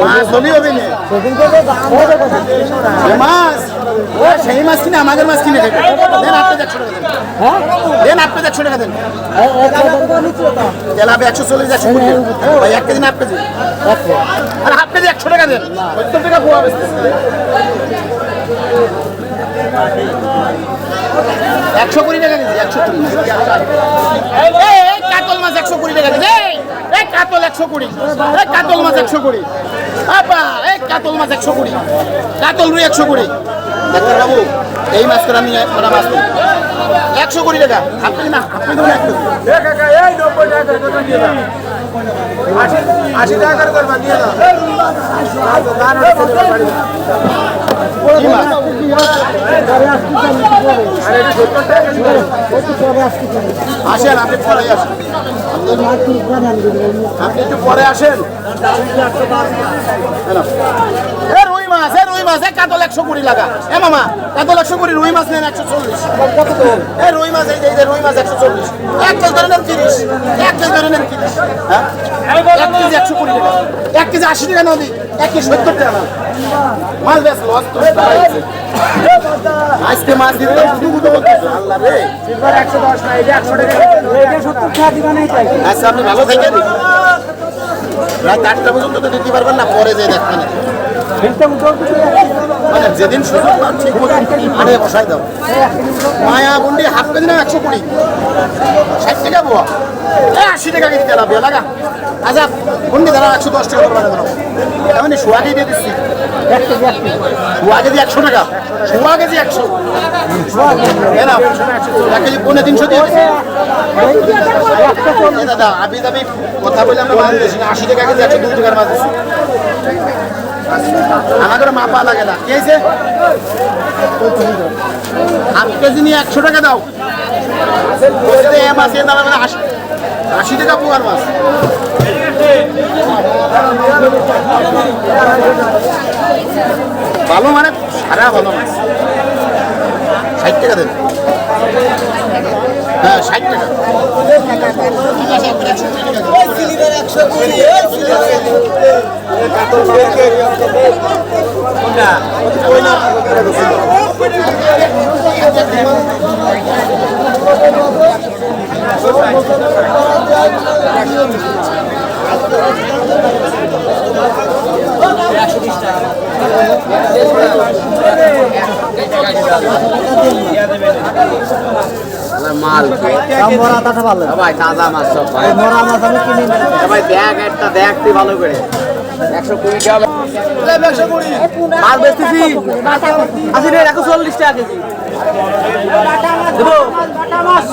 মাছ হলি হবে না মাছ সেই মাছ কিনে আমাদের মাছ কিনে দেবে দেন আপনি 100 টাকা দেন দেন আপনি 100 টাকা দেন তেলাপি 140 120 ভাই 1 কেজি না 1 কেজি আর হাফ কেজি 100 টাকা দেন 70 টাকা পোয়া বেচতেছে 120 টাকা কেজি 120 এই কাতল মাছ 120 টাকা কেজি এই কাতল 120 এই কাতল মাছ 120 আপা এই কাতল মাছ 120 কাতল রুই 120 ডাক্তার বাবু এই মাছ করে আমি একটা মাছ 120 টাকা আপনি না আপনি দেবেন 1 টাকা এই 90 টাকা কত দিয়ে দাও 80 টাকা করে বানিয়ে দাও আসেন আপনি পরে আসেন আপনি একটু পরে আসেন রুই মাছ রুই মাছ কাতল 120 লাগা এ মামা কাতল 120 রুই মাছ নেন 140 রুই মাছ এই যে রুই মাছ 140 এক কেজি ধরে নেন 30 এক কেজি ধরে নেন 30 হ্যাঁ 1 কেজি 120 টাকা 1 কেজি 80 টাকা নদী 1 কেজি 70 টাকা মাছ বেশ লস তো আজকে মাছ দিতে দুটো বলতেছে আল্লাহ রে সিলভার 110 না এটা 100 টাকা এটা 70 টাকা দিবা নাই তাই আচ্ছা আপনি ভালো থাকেন রাত 8টা পর্যন্ত তো দিতে পারবেন না পরে যাই দেখবেন মানে যেদিন সুযোগ পান ঠিক মতো আরে বসাই দাও মায়া বন্ডি হাফ কেজি না 120 60 টাকা বোয়া 80 টাকা কেজি তেলা বেলা লাগা আচ্ছা বন্ডি দাঁড়া 110 টাকা করে দাও মানে সোয়া কেজি দিয়ে দিচ্ছি 1 কেজি সোয়া কেজি 100 টাকা সোয়া কেজি 100 না 1 কেজি পৌনে 300 দিয়ে দিচ্ছি দাদা আবি দাবি কথা বলে আমরা মাছ দিচ্ছি 80 টাকা কেজি 102 টাকার মাছ দিচ্ছি আমাদের মাপা লাগে না কে আছে হাফ কেজি নিয়ে 100 টাকা দাও মাছের দাম 80 টাকা পোয়ার মাছ ভালো মানে সারা ভালো মাছ 60 টাকা দেন হ্যাঁ 60 টাকা মাল মরা তাটা ভালো ভাই তাজা মাছ সব ভাই মরা মাছ আমি কিনি ভাই দেখ একটা দেখতে ভালো করে 120 টাকা 120 মাল বেচতেছি আসি রে 140 টাকা কেজি দেবো বাটা মাছ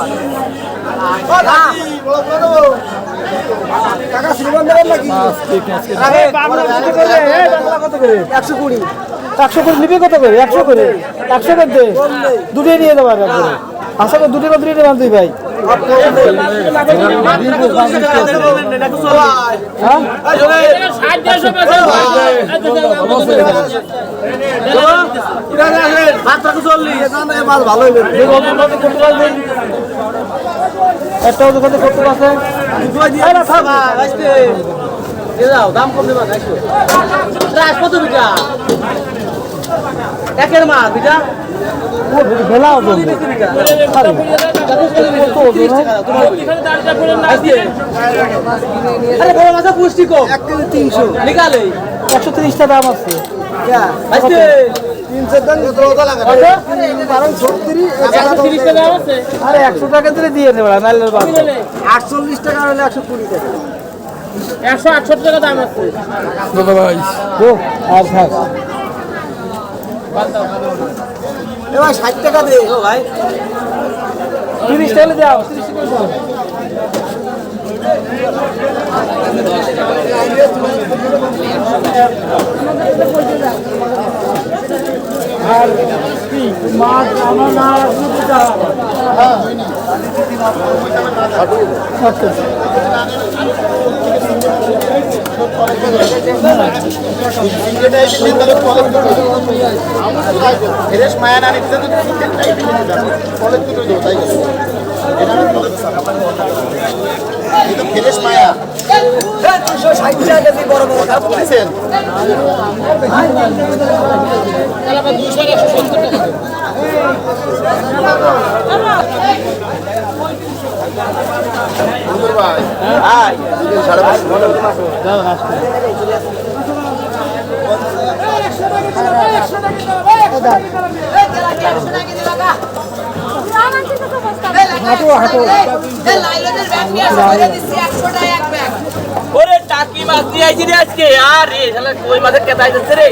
টাকা সিলভার নেবেন নাকি আরে বাংলা কত করে 120 100 করে নিবি কত করে 100 করে 100 করে দে দুটোই নিয়ে দেবো একবারে আশা করি দুটো দুটোই দেবেন তুই ভাই ভালো একটাও দোকানে করতে পারছে দাম কম দেবা কত বিটা একের মাছ বিটা বেলা পুষ্টি কম 1 কেজি 300 নিকালে 130 টাকা দাম আছে 100 টাকা দিলে দিয়ে দেবে 48 টাকা হলে 120 টাকা 168 টাকা দাম আছে দাদা ভাই আর থাক এবার 60 টাকা দে ও ভাই 30 টাকা দাও 30 টাকা দাও আর কি মাছ আমার না আসলে বুঝা হ্যাঁ হয়নি ফ্রেশ মায়া না নিতে তো ফ্রেশ মায়া 260 টাকা কেজি বড় বড় কাপ বলেছেন তাহলে আবার 200 আর 170 টাকা দেব। সুন্দর ভাই হ্যাঁ 550 দাও না ওরে টাকি মাছ দিয়ে আইছি রে আজকে আর রে শালা কই মাছের কেতা আইছে রে